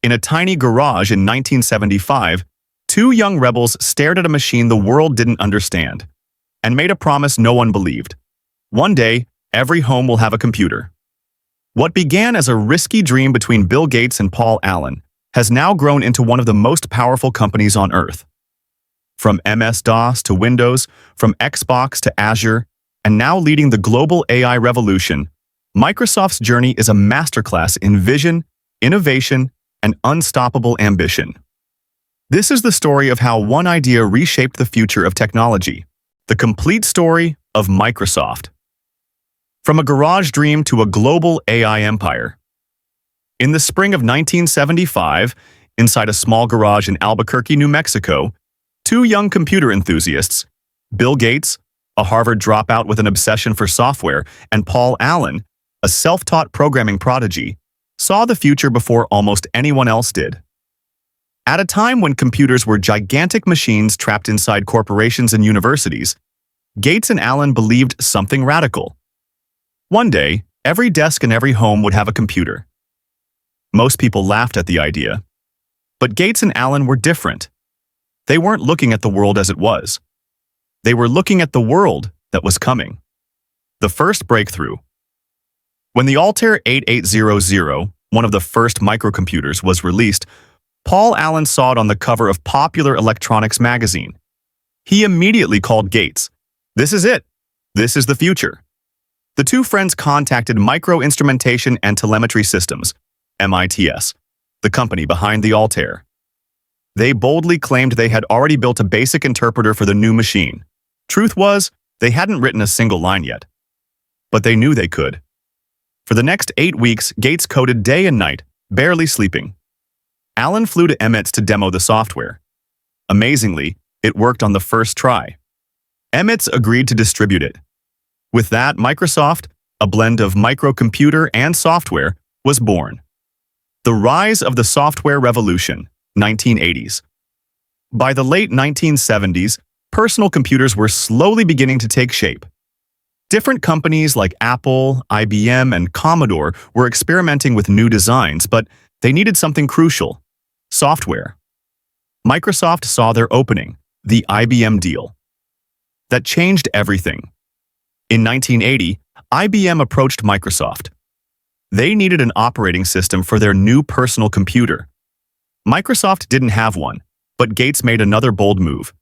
In a tiny garage in 1975, two young rebels stared at a machine the world didn't understand and made a promise no one believed. One day, every home will have a computer. What began as a risky dream between Bill Gates and Paul Allen has now grown into one of the most powerful companies on Earth. From MS-DOS to Windows, from Xbox to Azure, and now leading the global AI revolution, Microsoft's journey is a masterclass in vision, innovation, and unstoppable ambition. This is the story of how one idea reshaped the future of technology. The complete story of Microsoft. From a garage dream to a global AI empire. In the spring of 1975, inside a small garage in Albuquerque, New Mexico, two young computer enthusiasts, Bill Gates, a Harvard dropout with an obsession for software, and Paul Allen, a self-taught programming prodigy, saw the future before almost anyone else did. At a time when computers were gigantic machines trapped inside corporations and universities, Gates and Allen believed something radical. One day, every desk and every home would have a computer. Most people laughed at the idea. But Gates and Allen were different. They weren't looking at the world as it was. They were looking at the world that was coming. The first breakthrough. When the Altair 8800, one of the first microcomputers, was released, Paul Allen saw it on the cover of Popular Electronics magazine. He immediately called Gates. "This is it. This is the future." The two friends contacted Micro Instrumentation and Telemetry Systems, MITS, the company behind the Altair. They boldly claimed they had already built a basic interpreter for the new machine. Truth was, they hadn't written a single line yet. But they knew they could. For the next 8 weeks, Gates coded day and night, barely sleeping. Allen flew to MITS to demo the software. Amazingly, it worked on the first try. MITS agreed to distribute it. With that, Microsoft, a blend of microcomputer and software, was born. The rise of the software revolution, 1980s. By the late 1970s, personal computers were slowly beginning to take shape. Different companies like Apple, IBM, and Commodore were experimenting with new designs, but they needed something crucial: software. Microsoft saw their opening, the IBM deal. That changed everything. In 1980, IBM approached Microsoft. They needed an operating system for their new personal computer. Microsoft didn't have one, but Gates made another bold move.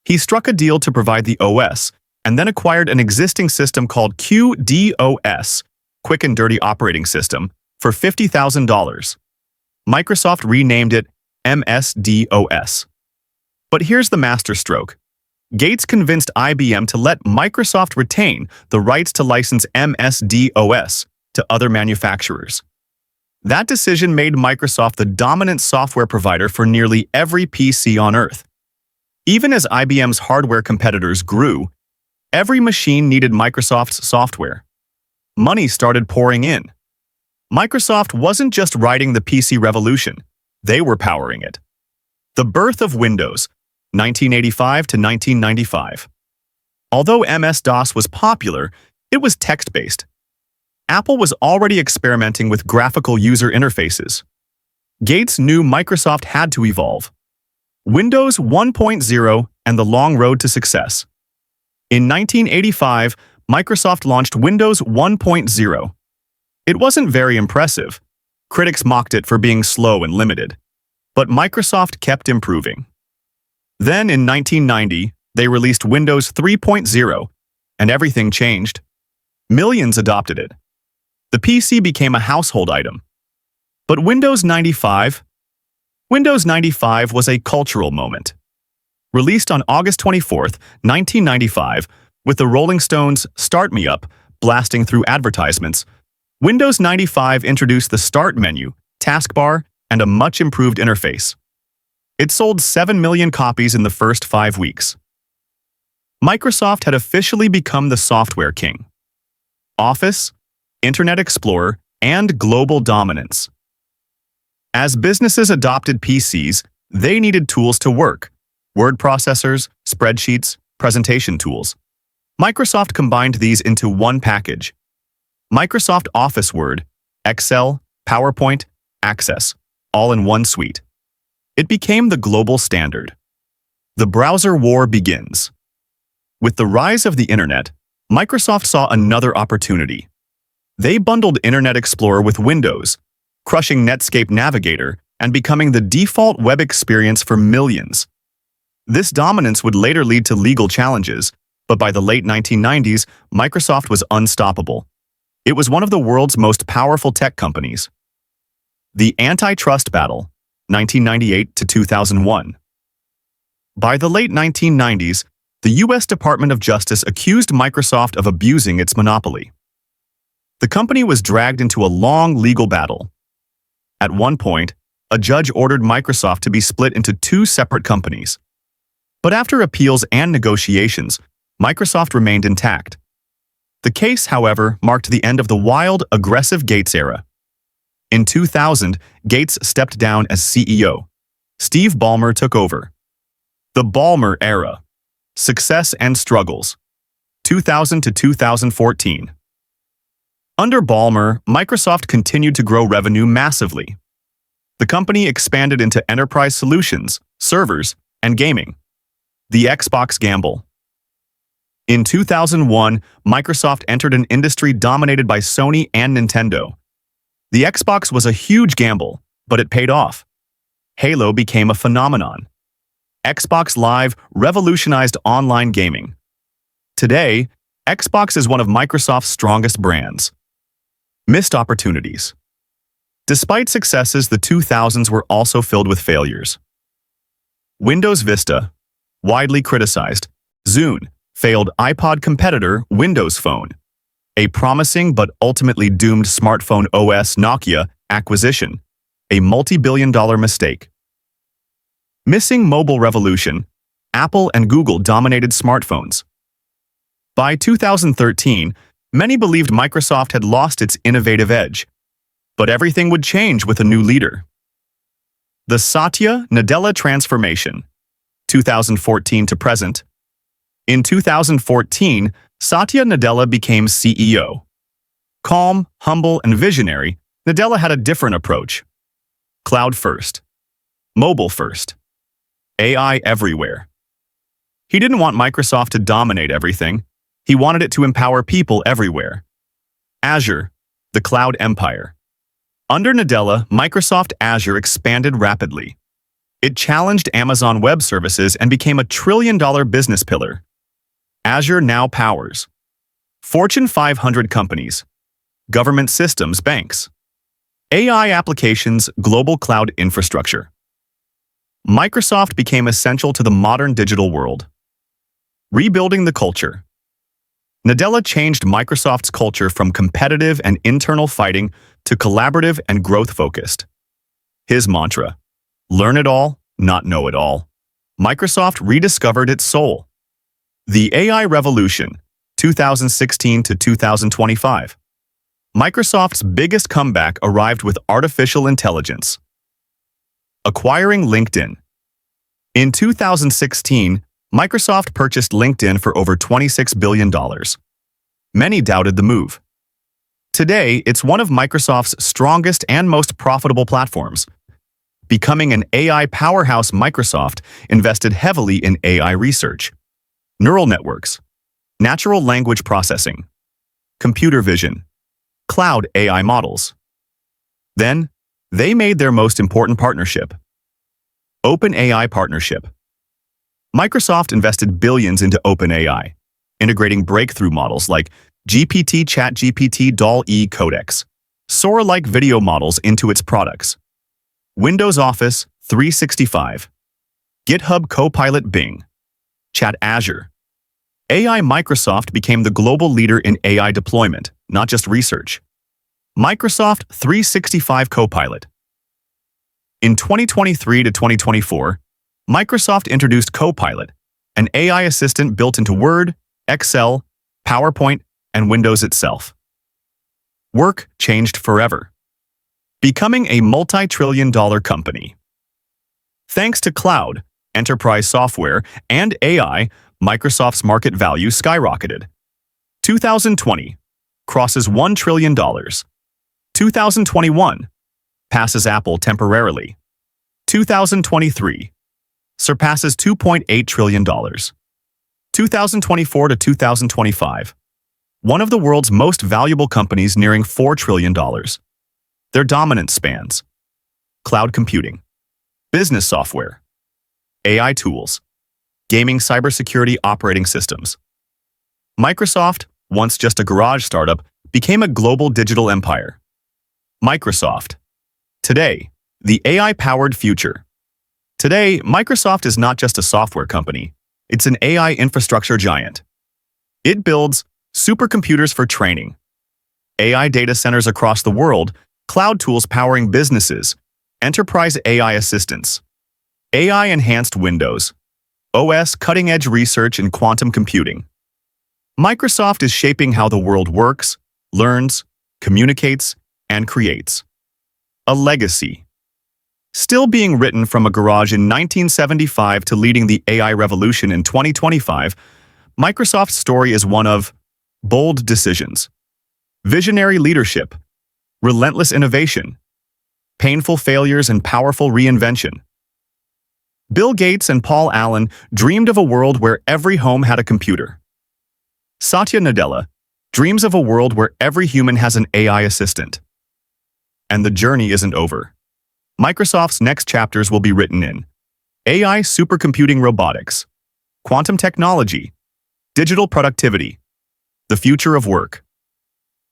He struck a deal to provide the OS, and then acquired an existing system called QDOS, Quick and Dirty Operating System, for $50,000. Microsoft renamed it MS-DOS. But here's the masterstroke. Gates convinced IBM to let Microsoft retain the rights to license MS-DOS to other manufacturers. That decision made Microsoft the dominant software provider for nearly every PC on Earth. Even as IBM's hardware competitors grew, every machine needed Microsoft's software. Money started pouring in. Microsoft wasn't just riding the PC revolution, they were powering it. The birth of Windows, 1985 to 1995. Although MS-DOS was popular, it was text-based. Apple was already experimenting with graphical user interfaces. Gates knew Microsoft had to evolve. Windows 1.0 and the long road to success. In 1985, Microsoft launched Windows 1.0. It wasn't very impressive. Critics mocked it for being slow and limited. But Microsoft kept improving. Then, in 1990, they released Windows 3.0, and everything changed. Millions adopted it. The PC became a household item. But Windows 95? Windows 95 was a cultural moment. Released on August 24, 1995, with the Rolling Stones' "Start Me Up" blasting through advertisements, Windows 95 introduced the Start menu, taskbar, and a much-improved interface. It sold 7 million copies in the first 5 weeks. Microsoft had officially become the software king. Office, Internet Explorer, and global dominance. As businesses adopted PCs, they needed tools to work: word processors, spreadsheets, presentation tools. Microsoft combined these into one package: Microsoft Office Word, Excel, PowerPoint, Access. all in one suite. It became the global standard. The browser war begins. With the rise of the internet, Microsoft saw another opportunity. They bundled Internet Explorer with Windows, crushing Netscape Navigator and becoming the default web experience for millions. This dominance would later lead to legal challenges, but by the late 1990s, Microsoft was unstoppable. It was one of the world's most powerful tech companies. The antitrust battle, 1998 to 2001. By the late 1990s, the U.S. Department of Justice accused Microsoft of abusing its monopoly. The company was dragged into a long legal battle. At one point, a judge ordered Microsoft to be split into two separate companies. But after appeals and negotiations, Microsoft remained intact. The case, however, marked the end of the wild, aggressive Gates era. In 2000, Gates stepped down as CEO. Steve Ballmer took over. The Ballmer era. Success and struggles. 2000 to 2014. Under Ballmer, Microsoft continued to grow revenue massively. The company expanded into enterprise solutions, servers, and gaming. The Xbox gamble. In 2001, Microsoft entered an industry dominated by Sony and Nintendo. The Xbox was a huge gamble, but it paid off. Halo became a phenomenon. Xbox Live revolutionized online gaming. Today, Xbox is one of Microsoft's strongest brands. Missed opportunities. Despite successes, the 2000s were also filled with failures. Windows Vista, widely criticized. Zune, failed iPod competitor Windows Phone. A promising but ultimately doomed smartphone OS Nokia acquisition. A multi-billion-dollar mistake. Missing mobile revolution, Apple and Google dominated smartphones. By 2013, many believed Microsoft had lost its innovative edge, but everything would change with a new leader. The Satya Nadella transformation, 2014 to present. In 2014, Satya Nadella became CEO. Calm, humble, and visionary, Nadella had a different approach. Cloud first. Mobile first. AI everywhere. He didn't want Microsoft to dominate everything. He wanted it to empower people everywhere. Azure, the cloud empire. Under Nadella, Microsoft Azure expanded rapidly. It challenged Amazon Web Services and became a trillion-dollar business pillar. Azure now powers Fortune 500 companies, government systems, banks, AI applications, global cloud infrastructure. Microsoft became essential to the modern digital world. Rebuilding the culture. Nadella changed Microsoft's culture from competitive and internal fighting to collaborative and growth-focused. His mantra, learn it all, not know it all. Microsoft rediscovered its soul. The AI revolution, 2016 to 2025. Microsoft's biggest comeback arrived with artificial intelligence. Acquiring LinkedIn. In 2016, Microsoft purchased LinkedIn for over $26 billion. Many doubted the move. Today, it's one of Microsoft's strongest and most profitable platforms. Becoming an AI powerhouse, Microsoft invested heavily in AI research, neural networks, natural language processing, computer vision, cloud AI models. Then, they made their most important partnership, OpenAI partnership. Microsoft invested billions into OpenAI, integrating breakthrough models like GPT, ChatGPT, DALL-E Codex, Sora-like video models into its products. Windows Office 365, GitHub Copilot, Bing, Chat Azure. AI Microsoft became the global leader in AI deployment, not just research. Microsoft 365 Copilot. In 2023 to 2024, Microsoft introduced Copilot, an AI assistant built into Word, Excel, PowerPoint, and Windows itself. Work changed forever, becoming a multi-trillion-dollar company. Thanks to cloud, enterprise software, and AI, Microsoft's market value skyrocketed. 2020 crosses $1 trillion. 2021 passes Apple temporarily. 2023 surpasses $2.8 trillion. 2024 to 2025, one of the world's most valuable companies nearing $4 trillion. Their dominance spans cloud computing, business software, AI tools, gaming cybersecurity operating systems. Microsoft, once just a garage startup, became a global digital empire. Microsoft. Today, the AI-powered future. Today, Microsoft is not just a software company, it's an AI infrastructure giant. It builds supercomputers for training, AI data centers across the world, cloud tools powering businesses, enterprise AI assistants, AI-enhanced Windows, OS cutting-edge research in quantum computing. Microsoft is shaping how the world works, learns, communicates, and creates. A legacy. Still being written from a garage in 1975 to leading the AI revolution in 2025, Microsoft's story is one of bold decisions, visionary leadership, relentless innovation, painful failures, and powerful reinvention. Bill Gates and Paul Allen dreamed of a world where every home had a computer. Satya Nadella dreams of a world where every human has an AI assistant. And the journey isn't over. Microsoft's next chapters will be written in AI supercomputing robotics, quantum technology, digital productivity, the future of work.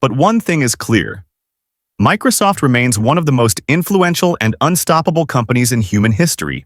But one thing is clear. Microsoft remains one of the most influential and unstoppable companies in human history.